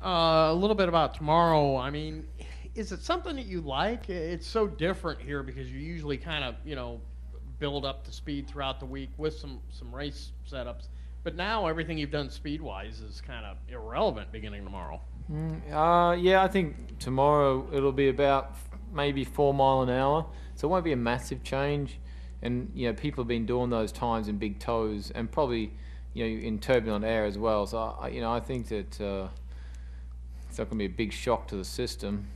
A little bit about tomorrow. I mean, is it something that you like? It's so different here because you usually kind of, build up the speed throughout the week with some race setups. But now everything you've done speed wise is kind of irrelevant beginning tomorrow. Yeah, I think tomorrow it'll be about maybe 4 mile an hour, so it won't be a massive change. And people have been doing those times in big tows and probably in turbulent air as well. So I think that it's not going to be a big shock to the system.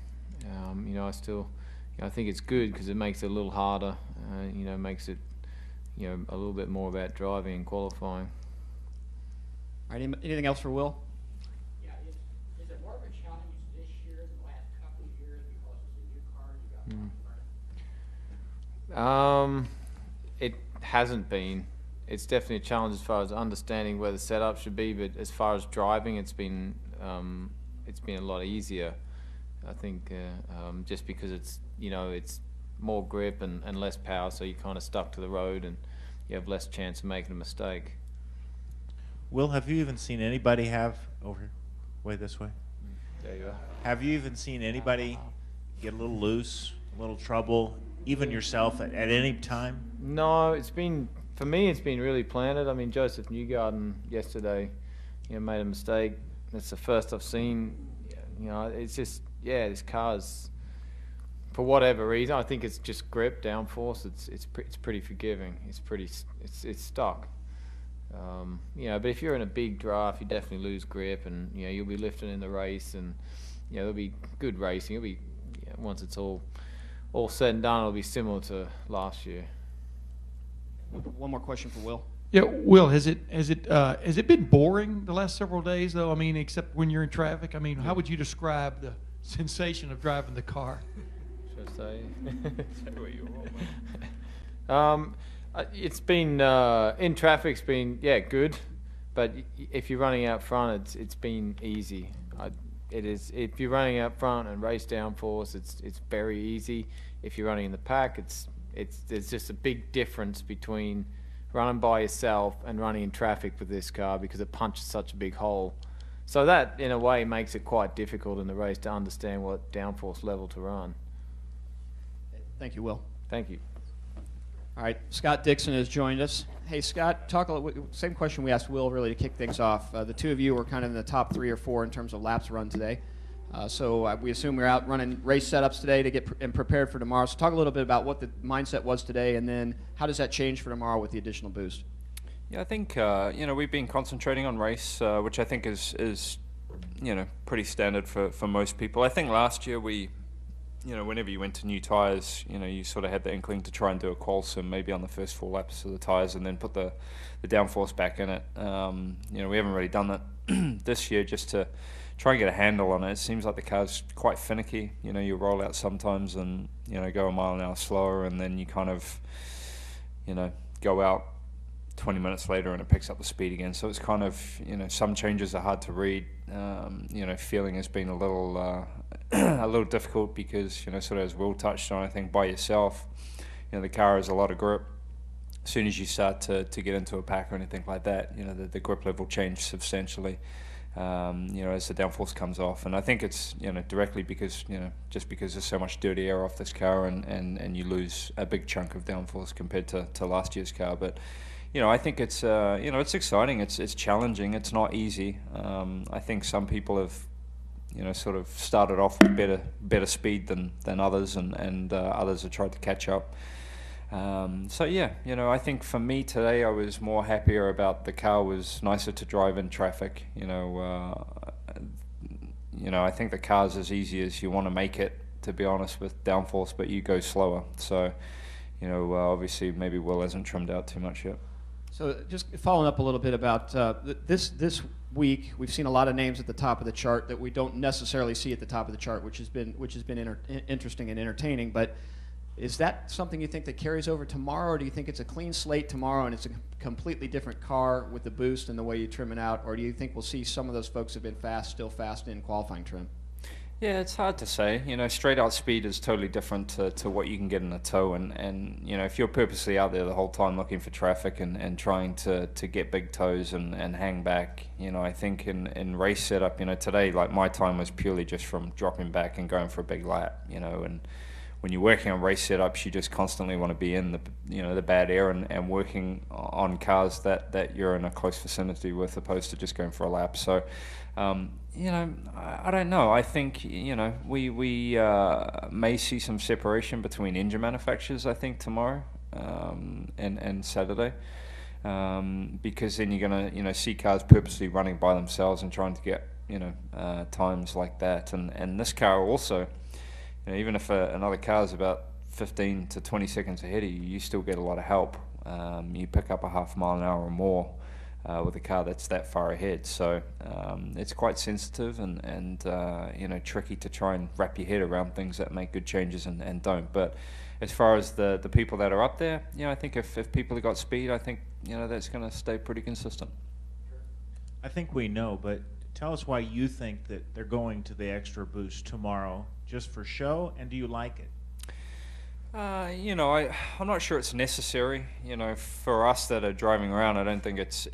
I think it's good because it makes it a little harder. Makes it a little bit more about driving and qualifying. All right, anything else for Will? Yeah, is it more of a challenge this year than the last couple of years because it's a new car and you got more to learn? It hasn't been. It's definitely a challenge as far as understanding where the setup should be, but as far as driving, it's been a lot easier. I think just because it's more grip and less power, so you're kind of stuck to the road and you have less chance of making a mistake. Will, have you even seen anybody have over way this way? There you are. Have you even seen anybody get a little loose, a little trouble, even yourself at any time? No, for me it's been really planted. I mean, Joseph Newgarden yesterday, made a mistake. It's the first I've seen. It's just this car's, for whatever reason, I think it's just grip, downforce. It's pretty forgiving. It's stock. But if you're in a big draft, you definitely lose grip, and you'll be lifting in the race, and there'll be good racing. It'll be once it's all said and done, it'll be similar to last year. One more question for Will. Yeah, Will, has it been boring the last several days though? I mean, except when you're in traffic. I mean, how would you describe the sensation of driving the car? Should I say? Say what you want, mate. It's been in traffic's been good, but if you're running out front, it's been easy. It is. If you're running out front and race downforce, it's very easy. If you're running in the pack, there's just a big difference between running by yourself and running in traffic with this car because it punches such a big hole. So that, in a way, makes it quite difficult in the race to understand what downforce level to run. Thank you, Will. Thank you. All right, Scott Dixon has joined us. Hey, Scott, talk a little. Same question we asked Will, really, to kick things off. The two of you were kind of in the top 3 or 4 in terms of laps run today. So we assume you're out running race setups today to get and prepared for tomorrow. So talk a little bit about what the mindset was today, and then how does that change for tomorrow with the additional boost? Yeah, I think we've been concentrating on race, which I think is pretty standard for most people. I think last year whenever you went to new tires, you sort of had the inkling to try and do a qual sim maybe on the first 4 laps of the tires and then put the downforce back in it. We haven't really done that this year just to try and get a handle on it. It seems like the car's quite finicky. You roll out sometimes and go a mile an hour slower, and then you kind of go out 20 minutes later and it picks up the speed again. So it's kind of some changes are hard to read. Feeling has been a little difficult because sort of as Will touched on, I think by yourself, the car has a lot of grip. As soon as you start to get into a pack or anything like that, the grip level changes substantially. As the downforce comes off, and I think it's directly because just because there's so much dirty air off this car, and you lose a big chunk of downforce compared to last year's car. But I think it's it's exciting, it's challenging, it's not easy. I think some people have sort of started off with better speed than others, and others have tried to catch up. I think for me today, I was more happier about the car was nicer to drive in traffic. I think the car's as easy as you want to make it, to be honest, with downforce, but you go slower. So, obviously maybe Will hasn't trimmed out too much yet. So just following up a little bit about this week, we've seen a lot of names at the top of the chart that we don't necessarily see at the top of the chart, which has been interesting and entertaining. But is that something you think that carries over tomorrow, or do you think it's a clean slate tomorrow and it's a completely different car with the boost and the way you trim it out, or do you think we'll see some of those folks who have been still fast in qualifying trim? Yeah, it's hard to say. Straight out speed is totally different to what you can get in a tow. And if you're purposely out there the whole time looking for traffic and trying to get big tows and hang back, I think in race setup, today, like my time was purely just from dropping back and going for a big lap, and when you're working on race setups, you just constantly want to be in the bad air and working on cars that you're in a close vicinity with, opposed to just going for a lap. So, I don't know. I think we may see some separation between engine manufacturers, I think, tomorrow and Saturday, because then you're gonna see cars purposely running by themselves and trying to get times like that. And this car also. Even if another car is about 15 to 20 seconds ahead of you, you still get a lot of help. You pick up a half mile an hour or more with a car that's that far ahead. So it's quite sensitive and tricky to try and wrap your head around things that make good changes and don't. But as far as the people that are up there, I think if people have got speed, I think that's going to stay pretty consistent. I think we know, but tell us why you think that they're going to the extra boost tomorrow, just for show, and do you like it? I'm not sure it's necessary. For us that are driving around, I don't think it's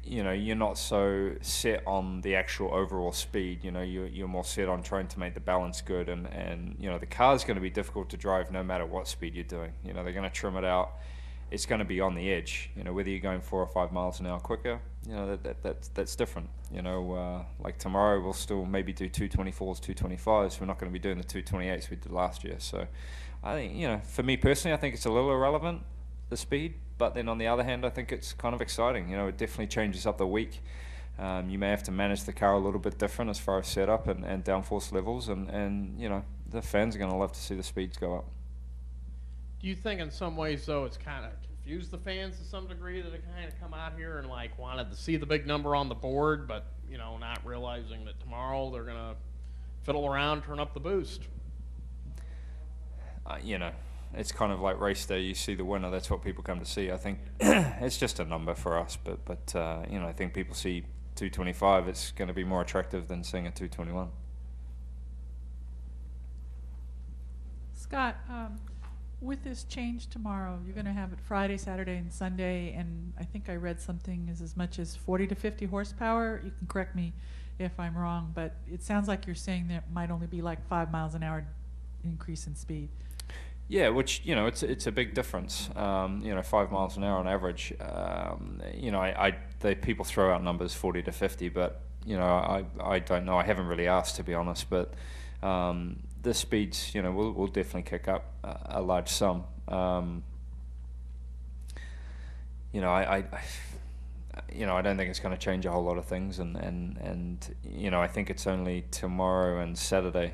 you're not so set on the actual overall speed. You're more set on trying to make the balance good, and the car's going to be difficult to drive no matter what speed you're doing. They're going to trim it out. It's going to be on the edge. Whether you're going 4 or 5 miles an hour quicker, that's different. Like tomorrow we'll still maybe do 224s, 225s. We're not going to be doing the 228s we did last year. So I think, for me personally, I think it's a little irrelevant, the speed. But then on the other hand, I think it's kind of exciting. It definitely changes up the week. You may have to manage the car a little bit different as far as setup and downforce levels, and the fans are going to love to see the speeds go up. Do you think in some ways, though, it's kind of confused the fans to some degree that they kind of come out here and wanted to see the big number on the board, but not realizing that tomorrow they're gonna fiddle around, turn up the boost? It's kind of like race day. You see the winner. That's what people come to see. I think it's just a number for us, but I think people see 225. It's going to be more attractive than seeing a 221. Scott, with this change tomorrow, you're going to have it Friday, Saturday, and Sunday, and I think I read something as much as 40 to 50 horsepower. You can correct me if I'm wrong, but it sounds like you're saying there might only be like 5 miles an hour increase in speed. Yeah, which it's a big difference. 5 miles an hour on average. People throw out numbers 40 to 50, but I don't know. I haven't really asked, to be honest, but. The speeds, will definitely kick up a large sum. I don't think it's going to change a whole lot of things, and I think it's only tomorrow and Saturday.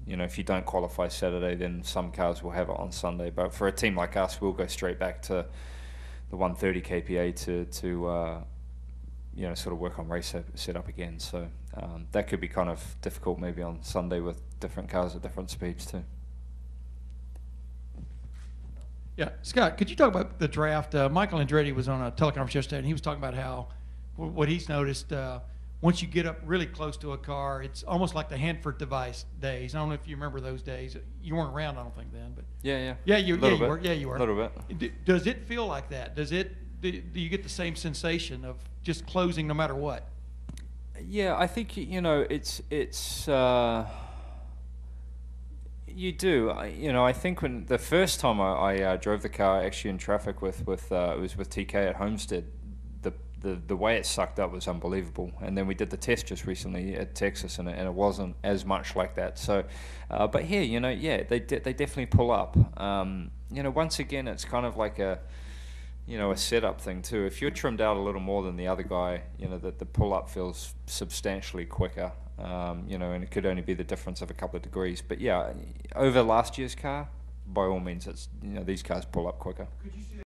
If you don't qualify Saturday, then some cars will have it on Sunday. But for a team like us, we'll go straight back to the 130 kPa to sort of work on race setup again. So that could be kind of difficult maybe on Sunday with different cars at different speeds too. Yeah, Scott, could you talk about the draft? Michael Andretti was on a teleconference yesterday, and he was talking about how what he's noticed once you get up really close to a car, it's almost like the Hanford device days. I don't know if you remember those days. You weren't around, I don't think, then, but yeah, you were. Yeah, you were. A little bit. Does it feel like that? Do you get the same sensation of just closing no matter what? Yeah, I think it's you do. I think when the first time I drove the car actually in traffic with it was with TK at Homestead, the way it sucked up was unbelievable. And then we did the test just recently at Texas, and it wasn't as much like that. So, but here, they definitely pull up. Once again, it's kind of like a setup thing too. If you're trimmed out a little more than the other guy, the pull-up feels substantially quicker, and it could only be the difference of a couple of degrees. But yeah, over last year's car, by all means, it's these cars pull up quicker.